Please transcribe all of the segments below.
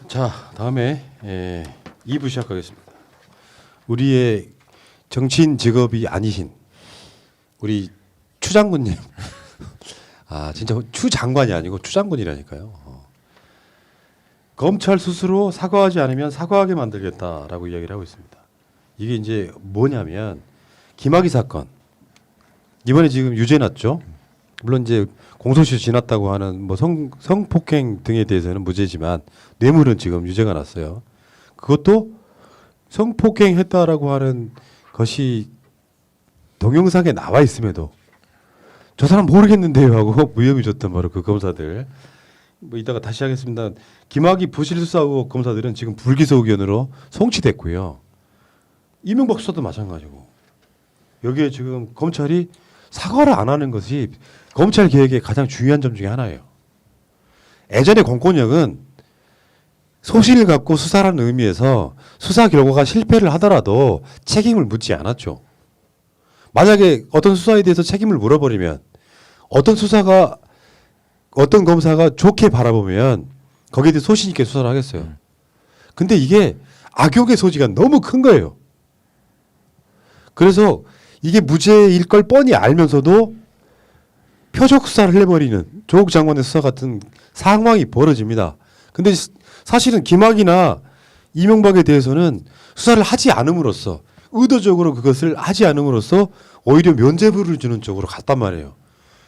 자, 다음에 2부 시작하겠습니다. 우리의 정치인 직업이 아니신 우리 추 장군님. 아, 진짜 추 장관이 아니고 추 장군이라니까요. 검찰 스스로 사과하지 않으면 사과하게 만들겠다라고 이야기를 하고 있습니다. 이게 이제 뭐냐면 김학의 사건 이번에 지금 유죄 났죠. 물론 이제 공소시효 지났다고 하는 뭐 성폭행 등에 대해서는 무죄지만 뇌물은 지금 유죄가 났어요. 그것도 성폭행했다라고 하는 것이 동영상에 나와 있음에도 저 사람 모르겠는데요 하고 무혐의 줬던 바로 그 검사들. 뭐 이따가 다시 하겠습니다. 김학의 부실 수사 의혹 검사들은 지금 불기소 의견으로 송치됐고요. 이명박 수사도 마찬가지고 여기에 지금 검찰이 사과를 안 하는 것이 검찰 개혁의 가장 중요한 점 중에 하나예요. 예전에 공권력은 소신을 갖고 수사라는 의미에서 수사 결과가 실패를 하더라도 책임을 묻지 않았죠. 만약에 어떤 수사에 대해서 책임을 물어버리면 어떤 검사가 좋게 바라보면 거기에 대해 소신 있게 수사를 하겠어요. 근데 이게 악용의 소지가 너무 큰 거예요. 그래서 이게 무죄일 걸 뻔히 알면서도 표적 수사를 해버리는 조국 장관의 수사 같은 상황이 벌어집니다. 근데 사실은 김학이나 이명박에 대해서는 수사를 하지 않음으로써 의도적으로 그것을 하지 않음으로써 오히려 면죄부를 주는 쪽으로 갔단 말이에요.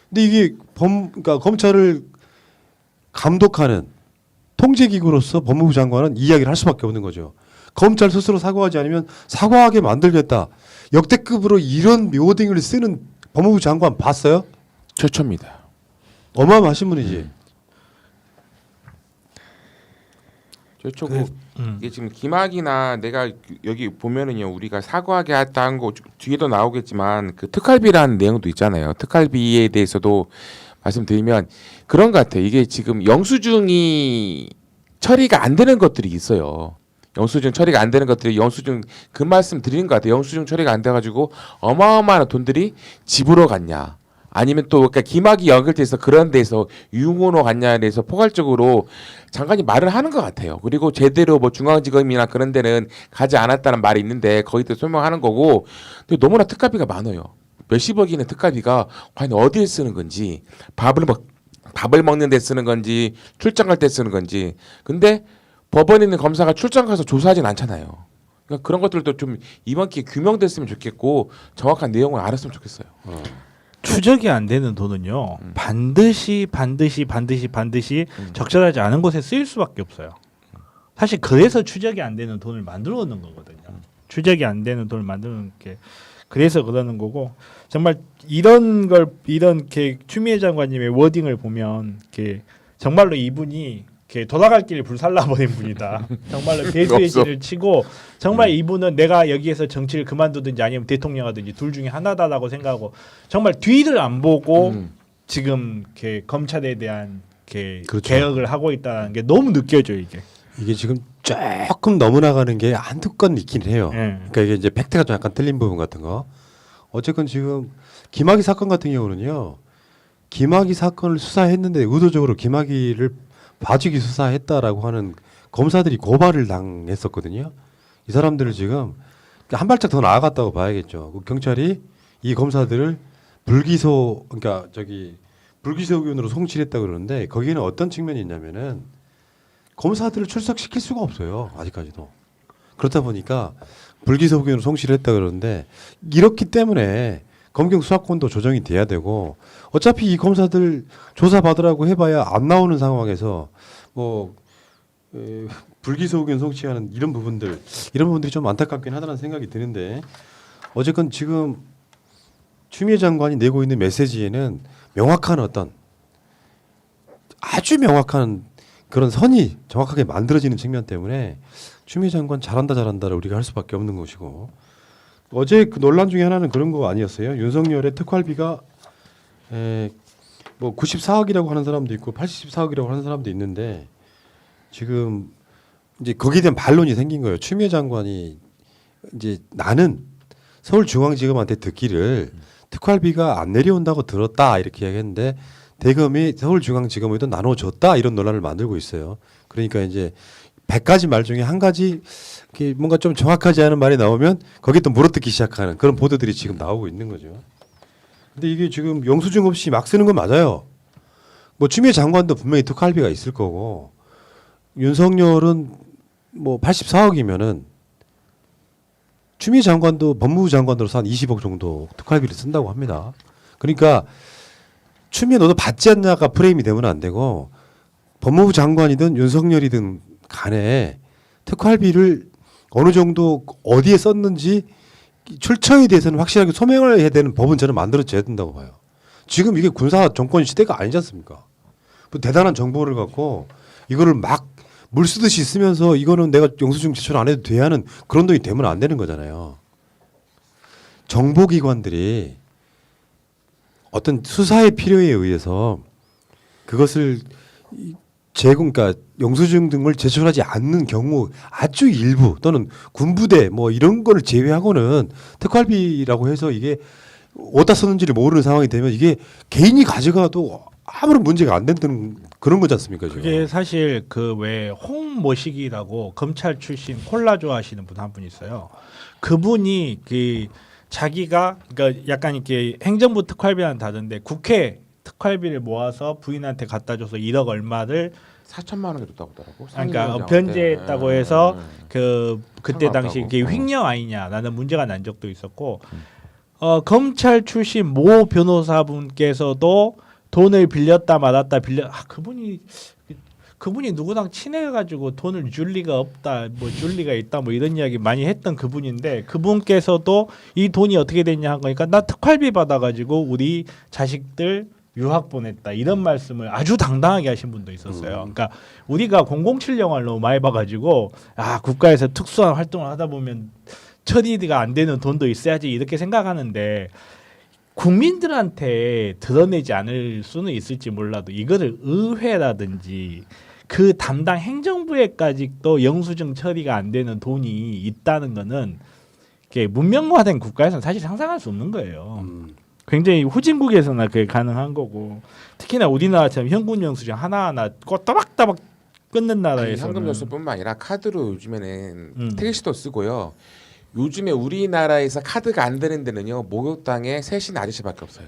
근데 이게 그러니까 검찰을 감독하는 통제기구로서 법무부 장관은 이야기를 할 수밖에 없는 거죠. 검찰 스스로 사과하지 않으면 사과하게 만들겠다. 역대급으로 이런 묘딩을 쓰는 법무부 장관 봤어요? 최초입니다. 어마어마하신 분이지. 최초고 이게 지금 김학이나 내가 여기 보면은요 우리가 사과하게 했다는 거 뒤에도 나오겠지만 그 특활비라는 내용도 있잖아요. 특활비에 대해서도 말씀드리면 그런 것 같아요. 이게 지금 영수증이 처리가 안 되는 것들이 있어요. 영수증 처리가 안 되는 것들이 영수증 그 말씀 드리는 것 같아요. 영수증 처리가 안 돼가지고 어마어마한 돈들이 집으로 갔냐. 아니면 또 그러니까 김학이 연결돼서 그런 데서 유흥으로 갔냐에 대해서 포괄적으로 장관이 말을 하는 것 같아요. 그리고 제대로 뭐 중앙지검이나 그런 데는 가지 않았다는 말이 있는데 거기도 설명하는 거고. 근데 너무나 특가비가 많아요. 몇십억이는 특가비가 과연 어디에 쓰는 건지 밥을 먹는 데 쓰는 건지 출장 갈 때 쓰는 건지. 근데 법원에 있는 검사가 출장 가서 조사하진 않잖아요. 그러니까 그런 것들도 좀 이번 기회에 규명됐으면 좋겠고 정확한 내용을 알았으면 좋겠어요. 추적이 안 되는 돈은요 반드시 적절하지 않은 곳에 쓰일 수밖에 없어요. 사실 그래서 추적이 안 되는 돈을 만들어 놓는 거거든요. 추적이 안 되는 돈을 만드는 게 그래서 그러는 거고 정말 이런 이렇게 추미애 장관님의 워딩을 보면 정말로 이분이 돌아갈 길을 불살라버린 분이다. 정말로 대수의 진을 치고 정말 이분은 내가 여기에서 정치를 그만두든지 아니면 대통령하든지 둘 중에 하나다라고 생각하고 정말 뒤를 안 보고 지금 검찰에 대한 그렇죠. 개혁을 하고 있다는 게 너무 느껴져요 이게. 이게 지금 조금 너무 나가는 게 한두 건 있긴 해요. 그러니까 이게 이제 팩트가 좀 약간 틀린 부분 같은 거. 어쨌건 지금 김학의 사건 같은 경우는요. 김학의 사건을 수사했는데 의도적으로 김학의를 봐주기 수사했다라고 하는 검사들이 고발을 당했었거든요. 이 사람들을 지금 한 발짝 더 나아갔다고 봐야겠죠. 경찰이 이 검사들을 불기소 의견으로 송치했다 그러는데 거기에는 어떤 측면이 있냐면은 검사들을 출석시킬 수가 없어요. 아직까지도. 그렇다 보니까 불기소 의견으로 송치를 했다 그러는데 이렇기 때문에 검경 수사권도 조정이 돼야 되고 어차피 이 검사들 조사받으라고 해봐야 안 나오는 상황에서 불기소 의견 송치하는 이런 부분들이 좀 안타깝긴 하다는 생각이 드는데 어쨌건 지금 추미애 장관이 내고 있는 메시지에는 아주 명확한 그런 선이 정확하게 만들어지는 측면 때문에 추미애 장관 잘한다를 우리가 할 수밖에 없는 것이고 어제 그 논란 중에 하나는 그런 거 아니었어요? 윤석열의 특활비가 뭐 94억이라고 하는 사람도 있고 84억이라고 하는 사람도 있는데 지금 이제 거기에 대한 반론이 생긴 거예요. 추미애 장관이 이제 나는 서울중앙지검한테 듣기를 특활비가 안 내려온다고 들었다 이렇게 얘기했는데 대검이 서울중앙지검에도 나눠줬다 이런 논란을 만들고 있어요. 그러니까 이제 100가지 말 중에 한 가지 이렇게 뭔가 좀 정확하지 않은 말이 나오면 거기에 또 물어뜯기 시작하는 그런 보도들이 지금 나오고 있는 거죠. 근데 이게 지금 영수증 없이 막 쓰는 건 맞아요. 뭐 추미애 장관도 분명히 특활비가 있을 거고 윤석열은 뭐 84억이면은 추미애 장관도 법무부 장관으로서 한 20억 정도 특활비를 쓴다고 합니다. 그러니까 추미애 너도 받지 않냐가 프레임이 되면 안 되고 법무부 장관이든 윤석열이든 간에 특활비를 어느 정도 어디에 썼는지 출처에 대해서는 확실하게 소명을 해야 되는 법은 저는 만들어져야 된다고 봐요. 지금 이게 군사 정권 시대가 아니지 않습니까? 뭐 대단한 정보를 갖고 이거를 막 물 쓰듯이 쓰면서 이거는 내가 영수증 제출 안 해도 돼야 하는 그런 돈이 되면 안 되는 거잖아요. 정보기관들이 어떤 수사의 필요에 의해서 그것을 그러니까 영수증 등을 제출하지 않는 경우 아주 일부 또는 군부대 뭐 이런 거를 제외하고는 특활비라고 해서 이게 어디다 썼는지를 모르는 상황이 되면 이게 개인이 가져가도 아무런 문제가 안 되는 그런 거지 않습니까? 지금. 그게 사실 그 왜 홍모식이라고 검찰 출신 콜라 좋아하시는 분 한 분 있어요. 그분이 그 자기가 그러니까 약간 이렇게 행정부 특활비랑 다른데 국회 특활비를 모아서 부인한테 갖다 줘서 1억 얼마를 4천만 원 줬다고 하더라고. 그러니까 변제했다고 해서 그때 상관없다고. 당시 이게 횡령 아니냐라는 문제가 난 적도 있었고 검찰 출신 모 변호사분께서도 돈을 빌렸다 말았다 그분이 누구랑 친해가지고 돈을 줄 리가 없다 뭐 줄 리가 있다 뭐 이런 이야기 많이 했던 그분인데 그분께서도 이 돈이 어떻게 됐냐 한 거니까 나 특활비 받아가지고 우리 자식들 유학 보냈다 이런 말씀을 아주 당당하게 하신 분도 있었어요. 그러니까 우리가 007 영화를 너무 많이 봐가지고 국가에서 특수한 활동을 하다 보면 처리가 안 되는 돈도 있어야지 이렇게 생각하는데 국민들한테 드러내지 않을 수는 있을지 몰라도 이거를 의회라든지 그 담당 행정부에까지도 영수증 처리가 안 되는 돈이 있다는 거는 이게 문명화된 국가에서는 사실 상상할 수 없는 거예요. 굉장히 후진국에서나 그게 가능한 거고 특히나 우리나라처럼 현금 영수증 하나하나 꼬따박따박 끊는 나라에서는 현금 영수뿐만 아니라 카드로 요즘에는 택시도 쓰고요. 요즘에 우리나라에서 카드가 안 되는 데는요 목욕탕에 세신 아저씨밖에 없어요.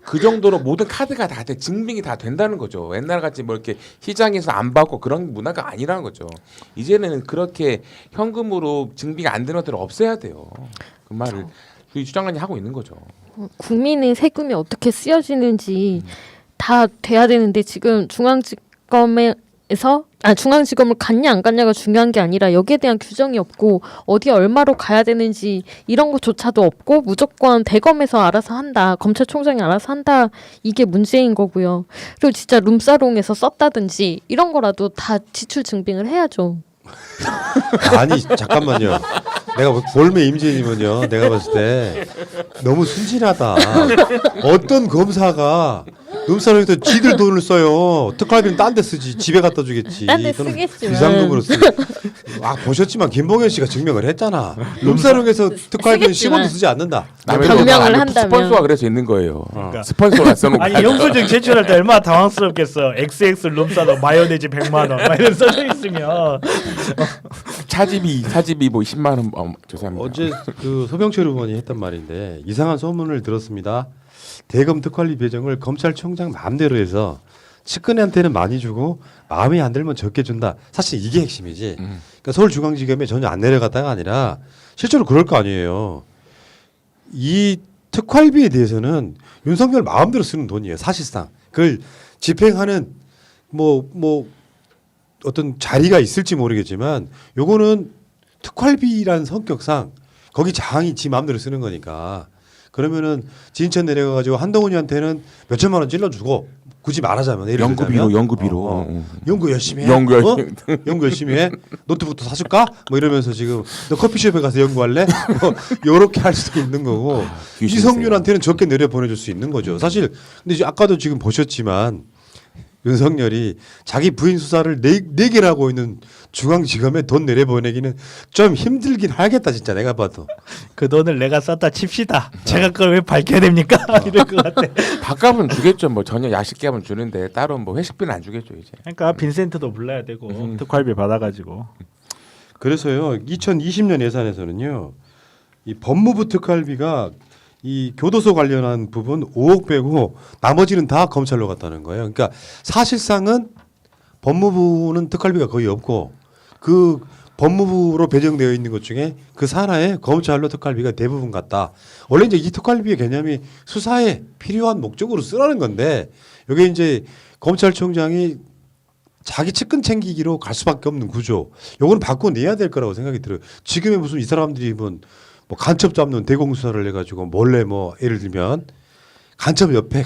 그 정도로 모든 카드가 다 돼, 증빙이 다 된다는 거죠. 옛날 같이 뭐 이렇게 시장에서 안 받고 그런 문화가 아니라는 거죠. 이제는 그렇게 현금으로 증빙이 안 되는 것들을 없애야 돼요. 그 말을 유 장관이 하고 있는 거죠. 국민의 세금이 어떻게 쓰여지는지 다 돼야 되는데 지금 중앙지검을 갔냐 안 갔냐가 중요한 게 아니라 여기에 대한 규정이 없고 어디에 얼마로 가야 되는지 이런 것조차도 없고 무조건 대검에서 알아서 한다. 검찰총장이 알아서 한다. 이게 문제인 거고요. 그리고 진짜 룸사롱에서 썼다든지 이런 거라도 다 지출 증빙을 해야죠. 아니 잠깐만요. 내가 볼메 임진이면요. 내가 봤을 때 너무 순진하다. 어떤 검사가 룸사롱에서 지들 돈을 써요. 특활비는 딴 데 쓰지. 집에 갖다 주겠지. 딴데 또는 쓰겠지만. 비상금으로 쓰. 보셨지만 김봉현 씨가 증명을 했잖아. 룸사롱에서 특활비는 쓰겠지만. 10원도 쓰지 않는다. 변명을 한다면. 스폰서가 그래서 있는 거예요. 그러니까. 스폰서가 써놓고 아니 영수증 제출할 때 얼마나 당황스럽겠어. XX 룸사롱 마요네즈 100만 원 막 이런 써져 있으면 차집이 뭐 10만 원 죄송합니다. 어제 그 소병철 의원이 했던 말인데 이상한 소문을 들었습니다. 대검 특활비 배정을 검찰총장 마음대로 해서 측근한테는 많이 주고 마음에 안 들면 적게 준다. 사실 이게 핵심이지. 그러니까 서울중앙지검에 전혀 안 내려갔다가 아니라 실제로 그럴 거 아니에요. 이 특활비에 대해서는 윤석열 마음대로 쓰는 돈이에요. 사실상 그걸 집행하는 뭐 어떤 자리가 있을지 모르겠지만 요거는 특활비라는 성격상 거기 장이 지 마음대로 쓰는 거니까 그러면은 진천 내려가가지고 한동훈이한테는 몇 천만 원 찔러주고 굳이 말하자면 예를 들자면 연구비로 연구 열심히 해. 연구 열심히. 연구 열심히 해. 노트북도 사줄까? 뭐 이러면서 지금 너 커피숍에 가서 연구할래? 뭐 요렇게 할 수도 있는 거고 귀신 이성윤한테는 적게 내려 보내줄 수 있는 거죠. 사실 근데 이제 아까도 지금 보셨지만 윤석열이 자기 부인 수사를 네 개나 하고 있는 중앙지검에 돈 내려보내기는 좀 힘들긴 하겠다 진짜 내가 봐도. 그 돈을 내가 썼다 칩시다. 제가 그걸 왜 밝혀야 됩니까? 이럴 것 같아. 밥값은 주겠죠. 뭐 저녁 야식값은 주는데 따로 뭐 회식비는 안 주겠죠 이제. 그러니까 빈센트도 불러야 되고 특활비 받아가지고. 그래서요 2020년 예산에서는요 이 법무부 특활비가 이 교도소 관련한 부분 5억 빼고 나머지는 다 검찰로 갔다는 거예요. 그러니까 사실상은 법무부는 특활비가 거의 없고 그 법무부로 배정되어 있는 것 중에 그 산하에 검찰로 특활비가 대부분 갔다. 원래 이제 이 특활비의 개념이 수사에 필요한 목적으로 쓰라는 건데 이게 이제 검찰총장이 자기 측근 챙기기로 갈 수밖에 없는 구조. 요거는 바꿔내야 될 거라고 생각이 들어요. 지금의 무슨 이 사람들이 뭐 간첩 잡는 대공수사를 해가지고 몰래 뭐 예를 들면 간첩 옆에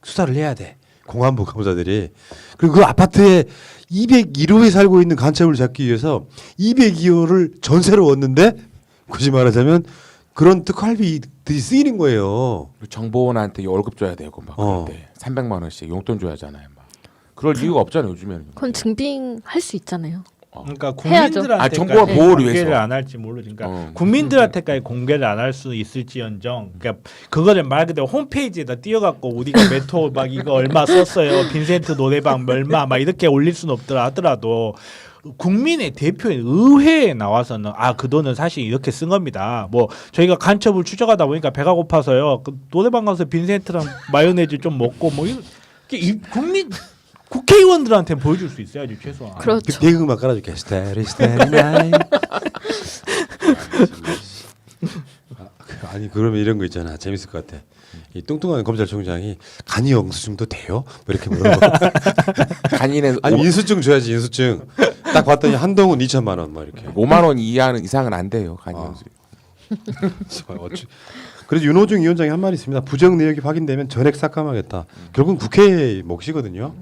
수사를 해야 돼. 공안부 검사들이. 그리고 그 아파트에 201호에 살고 있는 간첩을 잡기 위해서 202호를 전세로 얻는데 굳이 말하자면 그런 특활비들이 쓰이는 거예요. 정보원한테 월급 줘야 되고 막 그런데 300만 원씩 용돈 줘야 하잖아요. 막. 그럴 이유가 없잖아요 요즘에는. 그건 증빙할 수 있잖아요. 그러니까 해야죠. 국민들한테 정보와 보호를 공개를 위해서. 안 할지 모르죠. 그러니까 국민들한테까지 공개를 안 할 수 있을지언정, 그러니까 그거를 말 그대로 홈페이지에다 띄워갖고 우리가 메토 막 이거 얼마 썼어요, 빈센트 노래방 얼마 막 이렇게 올릴 수는 없더라 하더라도 국민의 대표인 의회에 나와서는 그 돈은 사실 이렇게 쓴 겁니다. 뭐 저희가 간첩을 추적하다 보니까 배가 고파서요. 그 노래방 가서 빈센트랑 마요네즈 좀 먹고 뭐 이렇게 국회의원들한테 보여줄 수 있어야지 최소한. 그렇죠. 배경음악 깔아줄게. 스테리 나이. 아니 그러면 이런 거 있잖아. 재밌을 것 같아. 이 뚱뚱한 검찰총장이 간이 영수증도 돼요? 뭐 이렇게 물어봐. 간이는 아니 인수증 줘야지 인수증. 딱 봤더니 한동훈 2천만 원 뭐 이렇게. 5만 원 이상은 안 돼요 간이. 그래서 윤호중 위원장이 한 말이 있습니다. 부정 내역이 확인되면 전액 삭감하겠다. 결국은 국회의 몫이거든요.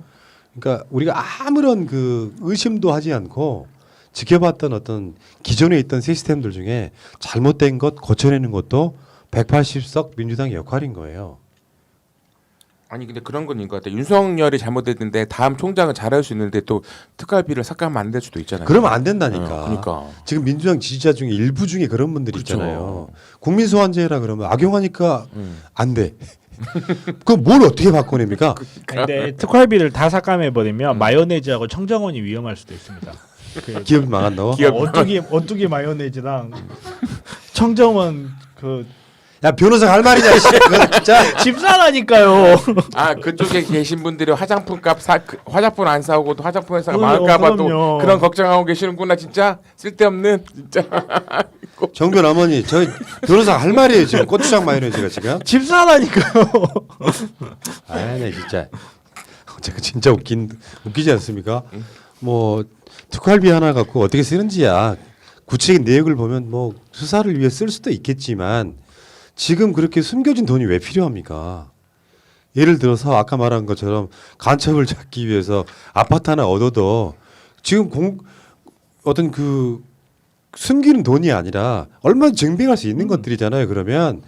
그러니까 우리가 아무런 그 의심도 하지 않고 지켜봤던 어떤 기존에 있던 시스템들 중에 잘못된 것 고쳐내는 것도 180석 민주당의 역할인 거예요. 아니 근데 그런 건 있는 것 같아. 윤석열이 잘못했는데 다음 총장은 잘할 수 있는데 또 특활비를 삭감하면 안 될 수도 있잖아요. 그러면 안 된다니까. 그러니까. 지금 민주당 지지자 중에 일부 중에 그런 분들이 그렇죠. 있잖아요. 국민소환제라 그러면 악용하니까 안 돼. 그럼 뭘 어떻게 바꿔냅니까? 근데 특활비를 다 삭감해 버리면 마요네즈하고 청정원이 위험할 수도 있습니다. 기업이 망한다고? 오뚜기 마요네즈랑 청정원 야 변호사 할 말이냐 씨. 그거 진짜. 집사라니까요. 그쪽에 계신 분들이 화장품 안 사오고 또 화장품 회사가 그럼요, 망할까봐 또 그럼요. 그런 걱정하고 계시는구나 진짜 쓸데없는 진짜. 정변 어머니 저 변호사 할 말이에요 지금 고추장 마요네즈가 지금. 집사라니까요. 네 진짜. 제가 진짜 웃기지 않습니까? 뭐 특활비 하나 갖고 어떻게 쓰는지야 구체적인 내역을 보면 뭐 수사를 위해 쓸 수도 있겠지만 지금 그렇게 숨겨진 돈이 왜 필요합니까? 예를 들어서 아까 말한 것처럼 간첩을 잡기 위해서 아파트 하나 얻어도 지금 어떤 그 숨기는 돈이 아니라 얼마나 증빙할 수 있는 것들이잖아요. 그러면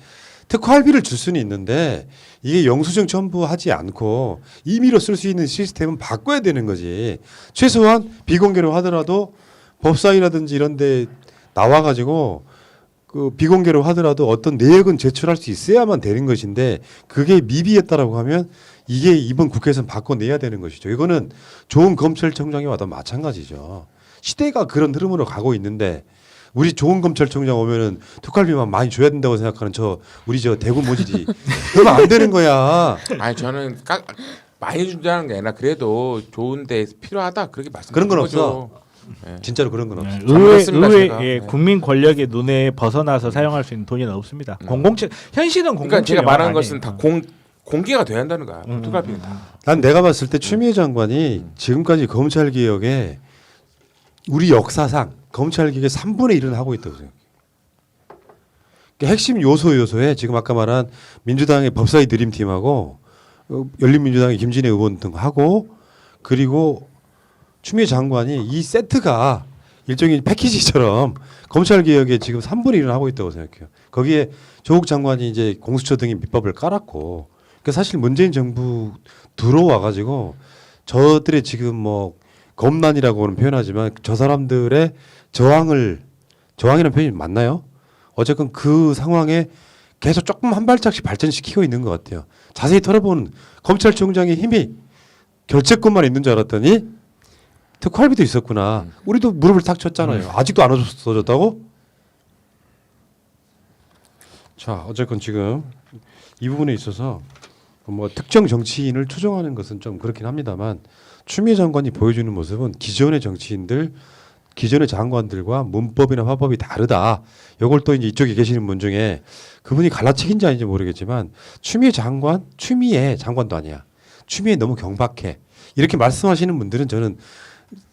특활비를 줄 수는 있는데 이게 영수증 첨부하지 않고 임의로 쓸 수 있는 시스템은 바꿔야 되는 거지. 최소한 비공개로 하더라도 법사위라든지 이런 데 나와가지고 그 비공개로 하더라도 어떤 내역은 제출할 수 있어야만 되는 것인데 그게 미비했다라고 하면 이게 이번 국회에서는 바꿔내야 되는 것이죠. 이거는 좋은 검찰총장이 와도 마찬가지죠. 시대가 그런 흐름으로 가고 있는데 우리 좋은 검찰총장 오면은 특활비만 많이 줘야 된다고 생각하는 우리 대구 모질이 그러면 안 되는 거야. 아니 저는 많이 준다는 게 아니라 그래도 좋은데 필요하다 그렇게 말씀. 그런 건 없어. 진짜로 그런 건 없어. 의회 국민 권력의 눈에 벗어나서 사용할 수 있는 돈이 없습니다. 현실은 공공재. 그러니까 제가 말하는 것은 다 공개가 돼야 한다는 거야. 특활비는 다. 난 내가 봤을 때 추미애 장관이 지금까지 검찰 개혁에 우리 역사상 검찰 개혁의 3분의 1은 하고 있다고 생각해요. 그러니까 핵심 요소에 지금 아까 말한 민주당의 법사위 드림팀하고 열린민주당의 김진애 의원 등 하고 그리고 추미애 장관이 이 세트가 일종의 패키지처럼 검찰 개혁에 지금 3분의 1을 하고 있다고 생각해요. 거기에 조국 장관이 이제 공수처 등의 밑밥을 깔았고, 그러니까 사실 문재인 정부 들어와 가지고 저들의 지금 뭐 겁난이라고는 표현하지만 저 사람들의 저항이라는 표현이 맞나요? 어쨌건 그 상황에 계속 조금 한 발짝씩 발전시키고 있는 것 같아요. 자세히 털어보는 검찰총장의 힘이 결재권만 있는 줄 알았더니 특활비도 있었구나. 우리도 무릎을 탁 쳤잖아요. 아직도 안 없어졌다고? 자, 어쨌건 지금 이 부분에 있어서 뭐 특정 정치인을 추종하는 것은 좀 그렇긴 합니다만 추미애 장관이 보여주는 모습은 기존의 정치인들, 기존의 장관들과 문법이나 화법이 다르다. 이걸 또 이제 이쪽에 계시는 분 중에 그분이 갈라치기인지 아닌지 모르겠지만 추미애 장관도 아니야. 추미애 너무 경박해. 이렇게 말씀하시는 분들은 저는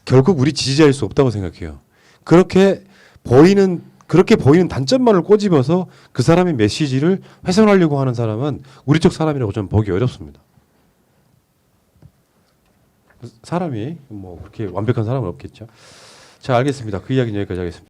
결국 우리 지지자일 수 없다고 생각해요. 그렇게 보이는 단점만을 꼬집어서 그 사람의 메시지를 훼손하려고 하는 사람은 우리 쪽 사람이라고 저는 보기 어렵습니다. 사람이 뭐 그렇게 완벽한 사람은 없겠죠. 자, 알겠습니다. 그 이야기는 여기까지 하겠습니다.